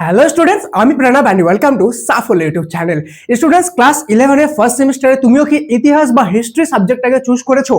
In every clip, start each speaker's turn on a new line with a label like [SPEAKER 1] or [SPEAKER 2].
[SPEAKER 1] Hello students, আমি Pranab and welcome to Shuffle YouTube channel. Students, class 11 এর first সেমিস্টারে তুমিও কি ইতিহাস বা হিস্ট্রি সাবজেক্টটাকে চুজ করেছো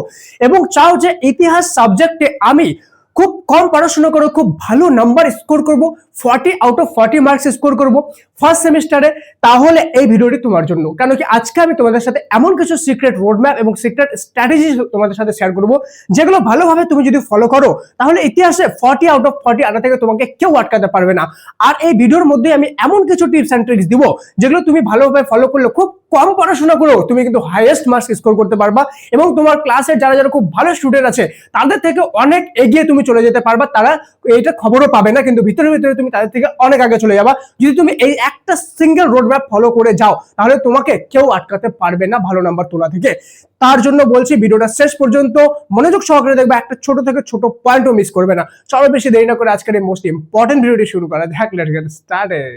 [SPEAKER 1] এবং চাও যে ইতিহাস সাবজেক্টে আমি খুব কম পড়াশোনা করে খুব ভালো নাম্বার স্কোর করব, 40 আউট অফ 40 মার্কস স্কোর করব ফার্স্ট সেমিস্টারে? তাহলে এই ভিডিওটি তোমার জন্য। কেন কি আজকে আমি তোমাদের সাথে এমন কিছু সিক্রেট রোডম্যাপ এবং সিক্রেট স্ট্র্যাটেজি তোমাদের সাথে শেয়ার করব, যেগুলো ভালোভাবে তুমি যদি ফলো করো তাহলে ইতিহাসে 40 আউট অফ 40 আনা থেকে তোমাকে কেউ আটকাতে পারবে না। আর এই ভিডিওর মধ্যে আমি এমন কিছু টিপস এন্ড ট্রিক্স দিব যেগুলো তুমি ভালোভাবে ফলো করলে খুব কম পড়াশোনা করেও তুমি কিন্তু হাইয়েস্ট মার্কস স্কোর করতে পারবা এবং তোমার ক্লাসে যারা যারা খুব ভালো স্টুডেন্ট আছে তাদের থেকে অনেক এগিয়ে তুমি চলে যেতে পারবা। তারা এইটা খবরও পাবে না, কিন্তু ভিতরে ভিতরে তুমি তাদের থেকে অনেক আগে চলে যাবা। যদি তুমি এই একটা সিঙ্গেল রোড ম্যাপ ফলো করে যাও তাহলে তোমাকে কেউ আটকাতে পারবে না ভালো নাম্বার তোলা থেকে। তার জন্য বলছি ভিডিওটা শেষ পর্যন্ত মনোযোগ সহকারে দেখবে, একটা ছোট থেকে ছোট পয়েন্টও মিস করবে না। চলো বেশি দেরি না করে আজকের এই মোস্ট ইম্পর্টেন্ট ভিডিওটি শুরু করা যাক। Let's get started.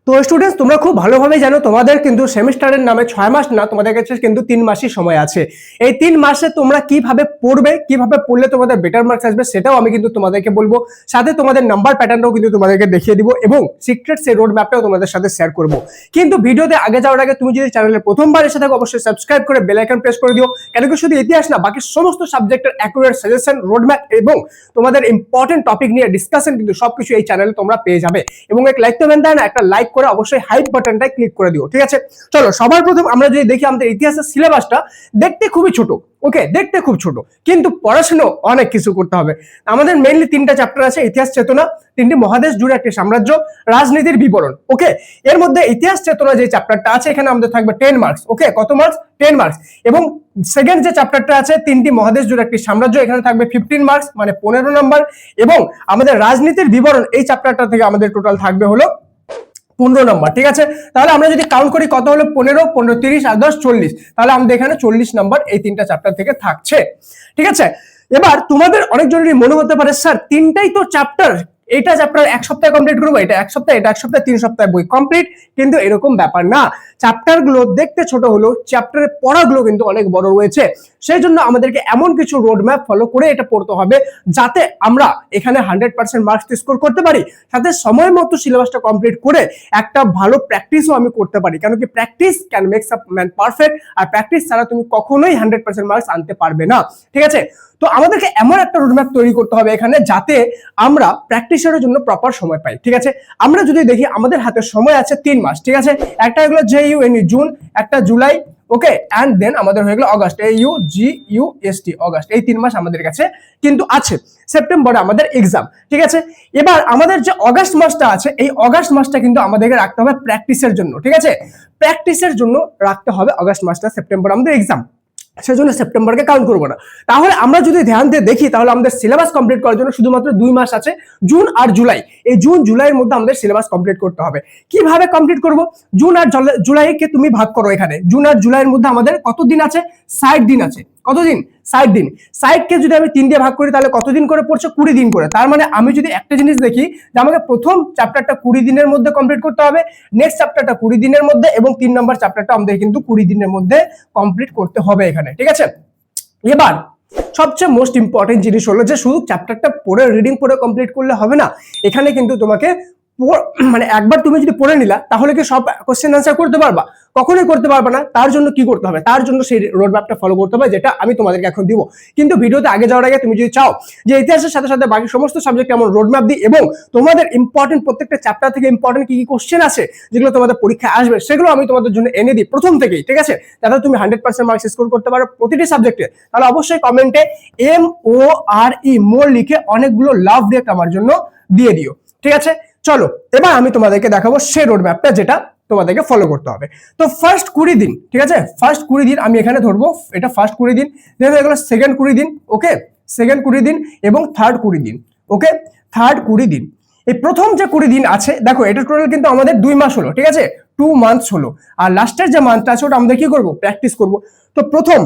[SPEAKER 1] তো স্টুডেন্টস, তোমরা খুব ভালোভাবে জানো তোমাদের কিন্তু সেমিস্টারের নামে 6 মাস না, তোমাদের কাছে কিন্তু 3 মাসই সময় আছে। এই 3 মাসে তোমরা কিভাবে পড়বে, কিভাবে পড়লে তোমাদের বেটার মার্কস আসবে সেটাও আমি কিন্তু তোমাদেরকে বলবো। সাথে তোমাদের নাম্বার প্যাটার্নটাও কিন্তু তোমাদেরকে দেখিয়ে দিব এবং সিক্রেট সেই রোড ম্যাপটাও তোমাদের সাথে শেয়ার করব। কিন্তু ভিডিওতে আগে যাওয়ার আগে তুমি যদি চ্যানেলে প্রথমবার এসে থাকো অবশ্যই সাবস্ক্রাইব করে বেল আইকন প্রেস করে দিও। কেন কি শুধু ইতিহাস না, বাকি সমস্ত সাবজেক্টের অ্যাকুরেট সাজেশন, রোড ম্যাপ এবং তোমাদের ইম্পর্টেন্ট টপিক নিয়ে ডিসকাশন কিন্তু সবকিছু এই চ্যানেলে তোমরা পেয়ে যাবে। এবং এক লাইক তো দেন না, একটা লাইক করে অবশ্যই হাইপ বাটনটা ক্লিক করে দিও, ঠিক আছে? চলো সবার প্রথম আমরা যদি দেখি আমাদের ইতিহাসের সিলেবাসটা দেখতে খুবই ছোট, ওকে, দেখতে খুব ছোট, কিন্তু পড়াশোনা অনেক কিছু করতে হবে। আমাদের মেইনলি 3টা চ্যাপ্টার আছে: ইতিহাস চেতনা, 3টি মহাদেশ জুড়ে একটি সাম্রাজ্য, রাজনীতির বিবরণ। ওকে, এর মধ্যে ইতিহাস চেতনা যে চ্যাপ্টারটা আছে এখানে আমাদের থাকবে 10 মার্কস। ওকে, কত মার্কস? 10 মার্কস। এবং সেকেন্ড যে চ্যাপ্টারটা আছে 3টি মহাদেশ জুড়ে একটি সাম্রাজ্য, এখানে থাকবে 15 মার্কস, মানে 15 নাম্বার। এবং আমাদের রাজনীতির বিবরণ এই চ্যাপ্টারটা থেকে আমাদের টোটাল থাকবে হলো 15 নাম্বার, ঠিক আছে? তাহলে আমরা যদি কাউন্ট করি কত হলো 15, 15, 30 আর 10, 40, তাহলে আমাদের এখানে 40 নাম্বার এই 3টা চ্যাপ্টার থেকে থাকছে, ঠিক আছে? এবার তোমাদের অনেক জরুরি মনে হতে পারে, স্যার 3টাই তো চ্যাপ্টার, এটা চ্যাপ্টার এক সপ্তাহে কমপ্লিট করবো, এটা এক সপ্তাহে, এটা এক সপ্তাহে, 3 সপ্তাহে বই কমপ্লিট। কিন্তু এরকম ব্যাপার না। চ্যাপ্টার গুলো দেখতে ছোট হলেও চ্যাপ্টারের পড়াগুলো কিন্তু অনেক বড় রয়েছে। সেই জন্য আমাদেরকে এমন কিছু রোড ম্যাপ ফলো করে এটা পড়তে হবে যাতে আমরা এখানে 100% মার্কস স্কোর করতে পারি, সাথে সময় মতো সিলেবাসটা কমপ্লিট করে একটা ভালো প্র্যাকটিসও আমি করতে পারি। কেন কি practice can makes a man perfect, আর প্র্যাকটিস ছাড়া তুমি কখনোই 100% মার্কস আনতে পারবে না, ঠিক আছে? তো আমাদেরকে এমন একটা রোডম্যাপ তৈরি করতে হবে এখানে যাতে আমরা প্র্যাকটিসের জন্য প্রপার সময় পাই, ঠিক আছে? আমরা যদি দেখি আমাদের হাতে সময় আছে 3 মাস, ঠিক আছে? একটা হলো JUNE জুন, একটা জুলাই, ওকে, এন্ড দেন আমাদের হয়ে গেল অগস্ট, AUGUST অগস্ট। এই 3 মাস আমাদের কাছে কিন্তু আছে। সেপ্টেম্বরে আমাদের এক্সাম, ঠিক আছে? এবার আমাদের যে অগস্ট মাসটা আছে এই অগস্ট মাসটা কিন্তু আমাদেরকে রাখতে হবে প্র্যাকটিসের জন্য, ঠিক আছে? প্র্যাকটিসের জন্য রাখতে হবে অগস্ট মাসটা। সেপ্টেম্বর আমাদের এক্সাম, সেজন্য সেপ্টেম্বরকে কাউন্ট করবো না। তাহলে আমরা যদি ধ্যান দিয়ে দেখি তাহলে আমাদের সিলেবাস কমপ্লিট করার জন্য শুধুমাত্র 2 মাস আছে, জুন আর জুলাই। এই জুন জুলাইয়ের মধ্যে আমাদের সিলেবাস কমপ্লিট করতে হবে। কিভাবে কমপ্লিট করব? জুন আর জুলাইকে তুমি ভাগ করো। এখানে জুন আর জুলাইয়ের মধ্যে আমাদের কত দিন আছে? 60 দিন আছে। কতদিন? 60 দিন। 60 কে যদি আমি 3 দিয়ে ভাগ করি তাহলে কতদিন করে পড়ছে? 20 দিন করে। তার মানে আমি যদি একটা জিনিস দেখি যে আমাকে প্রথম চ্যাপ্টারটা 20 দিনের মধ্যে কমপ্লিট করতে হবে, নেক্সট চ্যাপ্টারটা 20 দিনের মধ্যে, এবং 3 নম্বর চ্যাপ্টারটা আমাদের কিন্তু 20 দিনের মধ্যে কমপ্লিট করতে হবে এখানে, ঠিক আছে? এবার সবচেয়ে মোস্ট ইম্পর্টেন্ট জিনিস হলো যে শুধু চ্যাপ্টারটা পড়ে রিডিং পড়ে কমপ্লিট করলে হবে না। এখানে কিন্তু তোমাকে মানে একবার তুমি যদি পড়ে নিলা তাহলে কি সব কোশ্চেন আনসার করতে পারবা? কখনোই করতে পারবে না। তার জন্য কি করতে হবে? তার জন্য সেই রোড ম্যাপটা ফলো করতে হবে, যেটা আমি তোমাদেরকে এখন দিব। কিন্তু ভিডিওতে আগে যাওয়ার আগে তুমি যদি চাও যে ইতিহাসের সাথে সাথে বাকি সমস্ত সাবজেক্টে এমন রোড ম্যাপ দিই এবং তোমাদের ইম্পর্টেন্ট প্রত্যেকটা চ্যাপ্টার থেকে ইম্পর্টেন্ট কি কি কোশ্চেন আছে যেগুলো তোমাদের পরীক্ষায় আসবে সেগুলো আমি তোমাদের জন্য এনে দিই প্রথম থেকেই, ঠিক আছে? যাতে তুমি 100% মার্কস স্কোর করতে পারো প্রতিটি সাবজেক্টে, তাহলে অবশ্যই কমেন্টে MORE মোর লিখে অনেকগুলো লাভ রেট আমার জন্য দিয়ে দিও, ঠিক আছে? চলো এবার আমি তোমাদেরকে দেখাবো সেই রোড ম্যাপটা যেটা তোমাদেরকে ফলো করতে হবে। তো ফার্স্ট 20 দিন, ঠিক আছে? ফার্স্ট 20 দিন আমি এখানে ধরবো, এটা ফার্স্ট 20 দিন, দেন এগুলো সেকেন্ড 20 দিন, ওকে, সেকেন্ড 20 দিন, এবং থার্ড 20 দিন, ওকে, থার্ড 20 দিন। এই প্রথম যে 20 দিন আছে দেখো, এটা টোটাল কিন্তু আমাদের 2 মাস হলো, ঠিক আছে? 2 মান্থস হলো। আর লাস্টের যে মান্থটা আছে ওটা আমরা কি করব? প্র্যাকটিস করব। তো প্রথম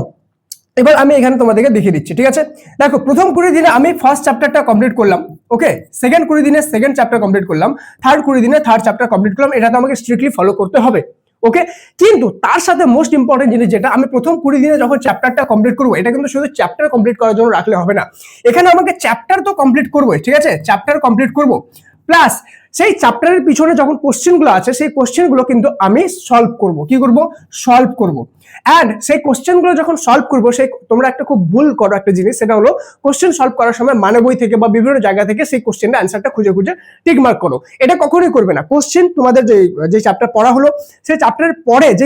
[SPEAKER 1] এবার আমি এখানে তোমাদেরকে দেখিয়ে দিচ্ছি, ঠিক আছে? দেখো প্রথম 20 দিনে আমি ফার্স্ট চ্যাপ্টারটা কমপ্লিট করলাম, ওকে, সেকেন্ড 20 দিনে সেকেন্ড চ্যাপ্টার কমপ্লিট করলাম, থার্ড 20 দিনে থার্ড চ্যাপ্টার কমপ্লিট করলাম। এটা তো আমাকে স্ট্রিক্টলি ফলো করতে হবে, ওকে, কিন্তু তার সাথে মোস্ট ইম্পর্টেন্ট জিনিস যেটা, আমি প্রথম 20 দিনে যখন চ্যাপ্টারটা কমপ্লিট করবো, এটা কিন্তু শুধু চ্যাপ্টার কমপ্লিট করার জন্য রাখলে হবে না, এখানে আমাকে চ্যাপ্টার তো কমপ্লিট করবোই, ঠিক আছে, চ্যাপ্টার কমপ্লিট করবো, প্লাস সেই চ্যাপ্টারের পিছনে যখন কোশ্চেনগুলো আছে সেই কোশ্চেনগুলো কিন্তু আমি সলভ করব, কি করব, সলভ করব। এন্ড সেই কোশ্চেনগুলো যখন সলভ করব, সেই তোমরা একটা খুব ভুল করো একটা জিনিস, সেটা হলো কোশ্চেন সলভ করার সময় মানে বই থেকে বা বিভিন্ন জায়গা থেকে সেই কোশ্চেনের অ্যান্সারটা খুঁজে খুঁজে টিক মার্ক করো, এটা কখনোই করবে না। কোশ্চেন তোমাদের যে চ্যাপ্টার পড়া হলো সেই চ্যাপ্টারের পরে যে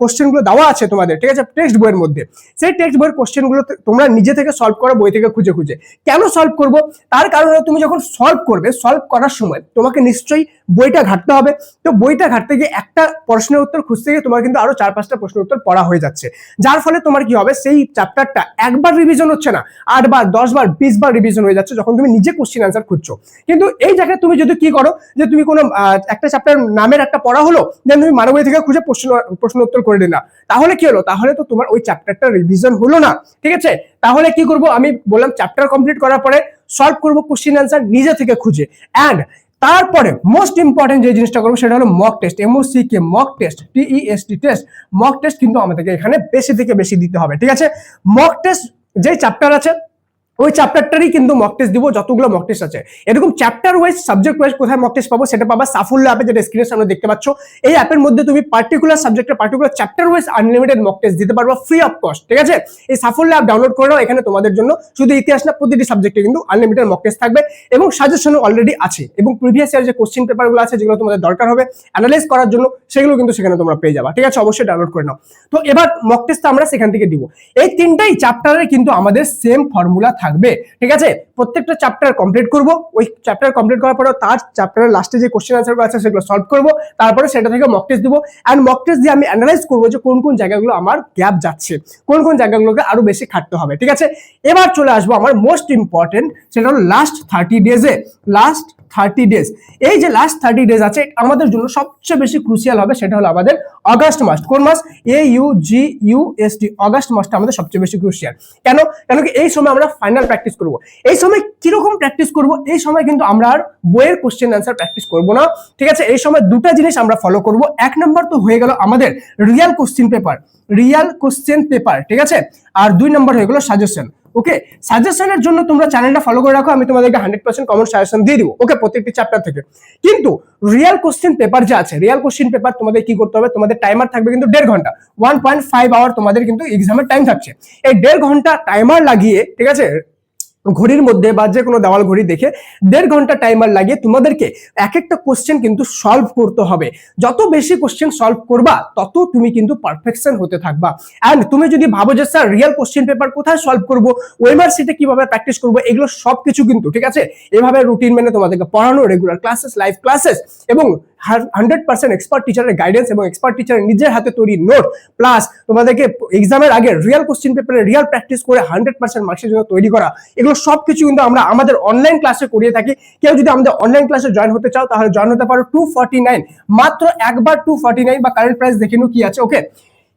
[SPEAKER 1] কোশ্চেনগুলো দেওয়া আছে তোমাদের, ঠিক আছে, টেক্সট বইয়ের মধ্যে, সেই টেক্সট বইয়ের কোশ্চেনগুলো তোমরা নিজে থেকে সলভ করো, বই থেকে খুঁজে খুঁজে। কেন সলভ করব, তার কারণ তুমি যখন সলভ করবে, সলভ করার সময় তোমাকে নিশ্চয়ই বইটা ঘাটতে হবে, তো বইটা ঘাটতে গিয়ে একটা প্রশ্নের উত্তর খুঁজতে গিয়ে তোমার কিন্তু আরো 4-5টা প্রশ্নের উত্তর পড়া হয়ে যাচ্ছে, যার ফলে তোমার কি হবে, সেই চ্যাপ্টারটা একবার রিভিশন হচ্ছে না, 8 বার 10 বার 20 বার রিভিশন হয়ে যাচ্ছে যখন তুমি নিজে কোশ্চেন অ্যান্সার খুঁজছো। কিন্তু এই জায়গায় তুমি যদি কি করো, যে তুমি কোনো একটা চ্যাপ্টার নামের একটা পড়া হলো, দেন তুমি মানে বই থেকে খুঁজে প্রশ্ন উত্তর করে দিলা, তাহলে কি হলো, তাহলে তো তোমার ওই চ্যাপ্টারটা রিভিশন হলো না, ঠিক আছে। তাহলে কি করব, আমি বললাম চ্যাপ্টার কমপ্লিট করার পরে সলভ করব কোশ্চেন অ্যান্সার নিজে থেকে খুঁজে, এন্ড তারপরে মোস্ট ইম্পর্টেন্ট যে জিনিসটা করবো সেটা হলো mock test, MOCK, mock test, TEST test. Mock test কিন্তু আমাদেরকে এখানে বেশি থেকে বেশি দিতে হবে, ঠিক আছে। মক টেস্ট যে চ্যাপ্টার আছে ওই চ্যাপ্টারটারই কিন্তু মক টেস্ট দিব, যতগুলো মক টেস্ট আছে। এরকম চ্যাপ্টার ওয়াইজ, সাবজেক্ট ওয়াইজ কোথায় মক টেস্ট পাবো, সেটা পাবা সাফল্য অ্যাপে, যেটা স্ক্রিনের সামনে দেখতে পাচ্ছ। এই অ্যাপের মধ্যে তুমি পার্টিকুলার সাবজেক্টের particular chapter wise unlimited mock test দিতে পারবা ফ্রি অফ কস্ট, ঠিক আছে। এই সাফল্য অ্যাপ ডাউনলোড করে নাও, এখানে তোমাদের জন্য শুধু ইতিহাস না, প্রতিটি সাবজেক্টে কিন্তু আনলিমিটেড মক টেস্ট থাকবে এবং সাজেশনও অলরেডি আছে, এবং প্রিভিয়াস ইয়ার যে কোশ্চেন পেপারগুলো আছে যেগুলো তোমাদের দরকার হবে অ্যানালাইজ করার জন্য, সেগুলো কিন্তু সেখানে তোমরা পেয়ে যাবা, ঠিক আছে। অবশ্যই ডাউনলোড করে নাও। তো এবার মক টেস্ট আমরা সেখান থেকে দিব। এই তিনটাই চ্যাপ্টারে কিন্তু আমাদের সেম ফর্মুলা থাকবে, ঠিক আছে। প্রত্যেকটা চ্যাপ্টার কমপ্লিট করব, ওই চ্যাপ্টার কমপ্লিট করার পরে তার চ্যাপ্টারের লাস্টে যে কোশ্চেন আনসারগুলো আছে সেগুলো সলভ করব, তারপরে সেটা থেকে মক টেস্ট দিব, এন্ড মক টেস্ট দিয়ে আমি অ্যানালাইজ করব যে কোন কোন জায়গাগুলো আমার গ্যাপ যাচ্ছে, কোন কোন জায়গাগুলোকে আরো বেশি খাটতে হবে, ঠিক আছে। এবার চলে আসবো আমার মোস্ট ইম্পর্টেন্ট, সেটা হলো লাস্ট 30 ডেজে, লাস্ট 30 ডেজ। এই যে লাস্ট 30 ডেজ আছে আমাদের জন্য সবচেয়ে বেশি ক্রুশিয়াল হবে, সেটা হলো আমাদের অগাস্ট মাস। কোন মাস, AUGUST, অগাস্ট মাসটা আমাদের সবচেয়ে বেশি ক্রুশিয়াল। কেন, কেন কি এই সময় আমরা ফাইনাল প্র্যাকটিস করব। এই সময় কিরকম প্র্যাকটিস করব, এই সময় কিন্তু আমরা আর বইয়ের কোশ্চেন অ্যান্সার প্র্যাকটিস করব না, ঠিক আছে। এই সময় দুটা জিনিস আমরা ফলো করব। এক নম্বর তো হয়ে গেল আমাদের real question paper, real question paper, ঠিক আছে। আর 2 নম্বর হয়ে গেল সাজেশন। ওকে, সাজেশনের জন্য তোমরা চ্যানেলটা ফলো করে রাখো, আমি তোমাদেরকে 100% কমন সাজেশন দিয়ে দিব, ওকে, প্রত্যেকটি চ্যাপ্টার থেকে। কিন্তু রিয়েল কোশ্চেন পেপার যে আছে, রিয়েল কোশ্চেন পেপার তোমাদের কি করতে হবে, তোমাদের টাইমার থাকবে কিন্তু 1.5 ঘন্টা, 1.5 আওয়ার তোমাদের কিন্তু এক্সামের টাইম থাকছে। এই 1.5 ঘন্টা টাইমার লাগিয়ে, ঠিক আছে, ঘড়ির মধ্যে বা যে কোনো দেওয়াল ঘড়ি দেখে 1.5 ঘন্টা টাইমার লাগিয়ে তোমাদেরকে এক একটা কোশ্চেন কিন্তু সলভ করতে হবে। যত বেশি কোশ্চেন সলভ করবা তত তুমি কিন্তু পারফেকশন হতে থাকবা। এন্ড তুমি যদি ভাবো যে স্যার রিয়েল কোশ্চেন পেপার কোথায় সলভ করব, ওয়েমার সিটে কিভাবে প্র্যাকটিস করব, এগুলো সবকিছু কিন্তু, ঠিক আছে, এভাবে রুটিন মেনে তোমাদেরকে পড়ানো, রেগুলার ক্লাসেস, লাইভ ক্লাসেস এবং 100% এক্সপার্ট টিচারের গাইডেন্স এবং এক্সপার্ট টিচারের নিজের হাতে তৈরি নোট, প্লাস তোমাদেরকে এক্সামের আগে রিয়েল কোশ্চেন পেপারে রিয়েল প্র্যাকটিস করে 100% মার্কসের জন্য তৈরি করা, এগুলো সবকিছু কিন্তু আমরা আমাদের অনলাইন ক্লাসে করিয়ে থাকি। কেউ যদি আমাদের অনলাইন ক্লাসে জয়েন হতে চাও তাহলে জয়েন হতে পারো 249, মাত্র একবার 249, বা কারেন্ট প্রাইস দেখে নিও কি আছে, ওকে।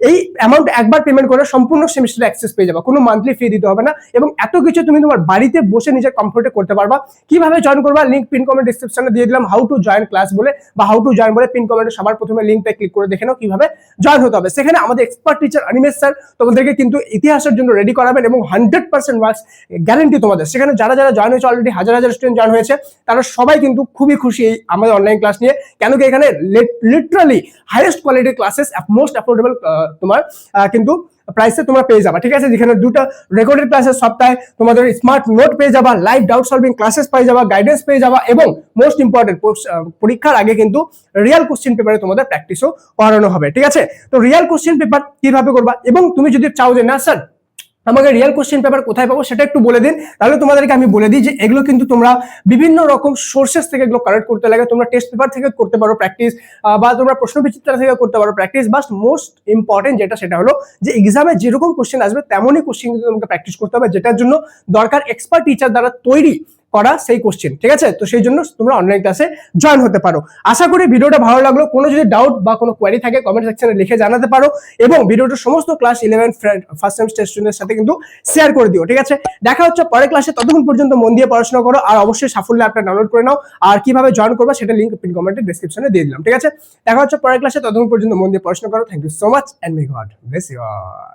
[SPEAKER 1] এই অ্যামাউন্ট একবার পেমেন্ট করে সম্পূর্ণ সেমিস্টার অ্যাক্সেস পেয়ে যাবে, কোনো মান্থলি ফি দিতে হবে না, এবং এত কিছু তুমি তোমার বাড়িতে বসে নিজের কমফোর্টে করতে পারবা। কিভাবে জয়েন করবা, লিংক পিন কমেন্ট ডেসক্রিপশনে দিয়ে দিলাম, হাউ টু জয়েন ক্লাস বলে বা হাউ টু জয়েন বলে পিন কমেন্টে সবার প্রথমে লিংকটা ক্লিক করে দেখে নাও কিভাবে জয়েন হতে হবে। সেখানে আমাদের এক্সপার্ট টিচার অনিমেষ স্যার তোমাদেরকে কিন্তু ইতিহাসের জন্য রেডি করাবেন এবং 100% মার্কস গ্যারান্টি তোমাদের। সেখানে যারা যারা জয়েন হয়েছে, অলরেডি হাজার হাজার স্টুডেন্ট জয়েন হয়েছে, তারা সবাই কিন্তু খুবই খুশি এই আমাদের অনলাইন ক্লাস নিয়ে। কেন কি এখানে লিটারালি হাইয়েস্ট কোয়ালিটির ক্লাসেস মোস্ট অ্যাফোর্ডেবল তোমার কিন্তু প্রাইসে তোমরা পেয়ে যাবা, ঠিক আছে। যেখানে দুটো রেকর্ডেড ক্লাসের সপ্তাহে তোমাদের স্মার্ট নোট পেয়ে যাবা, লাইভ ডাউট সলভিং ক্লাসেস পেয়ে যাবা, গাইডেন্স পেয়ে যাবা, এবং মোস্ট ইম্পর্টেন্ট পরীক্ষার আগে কিন্তু রিয়েল কোশ্চেন পেপারে তোমাদের প্র্যাকটিসও করানো হবে, ঠিক আছে। তো রিয়েল কোশ্চেন পেপার কিভাবে করবা, এবং তুমি যদি চাও যে না স্যার আমাকে রিয়েল কোশ্চেন পেপার কোথায় পাবো সেটা একটু বলে দিন, তাহলে তোমাদেরকে আমি বলে দিই যে এগুলো কিন্তু তোমরা বিভিন্ন রকম সোর্সেস থেকে এগুলো কালেক্ট করতে লাগে। তোমরা টেস্ট পেপার থেকে করতে পারো প্র্যাকটিস, বা তোমরা প্রশ্নবিচিত্র থেকে করতে পারো প্র্যাকটিস, বাট মোস্ট ইম্পর্টেন্ট যেটা সেটা হলো যে এক্সামে যেরকম কোশ্চেন আসবে তেমনই কোশ্চেন কিন্তু তোমাকে প্র্যাকটিস করতে হবে, যেটার জন্য দরকার এক্সপার্ট টিচার দ্বারা তৈরি করা সেই কোশ্চেন, ঠিক আছে? তো সেই জন্য তোমরা অনলাইন ক্লাসে জয়েন হতে পারো। আশা করি ভিডিওটা ভালো লাগলো। কোনো যদি ডাউট বা কোনো কোয়ারি থাকে কমেন্ট সেকশনে লিখে জানাতে পারো, এবং ভিডিওটা সমস্ত ক্লাস 11 ফার্স্ট সেমিস্টার স্টুডেন্টের সাথে কিন্তু শেয়ার করে দিও, ঠিক আছে? দেখা হচ্ছে পরের ক্লাসে, ততক্ষণ পর্যন্ত মন দিয়ে পড়াশোনা করো, আর অবশ্যই সাফল্য অ্যাপটা ডাউনলোড করে নাও। আর কিভাবে জয়েন করবে সেটা লিংক পিন কমেন্টে ডেসক্রিপশনে দিয়ে দিলাম, ঠিক আছে? দেখা হচ্ছে পরের ক্লাসে, ততক্ষণ পর্যন্ত মন দিয়ে পড়াশোনা করো। Thank you so much and may God bless you all.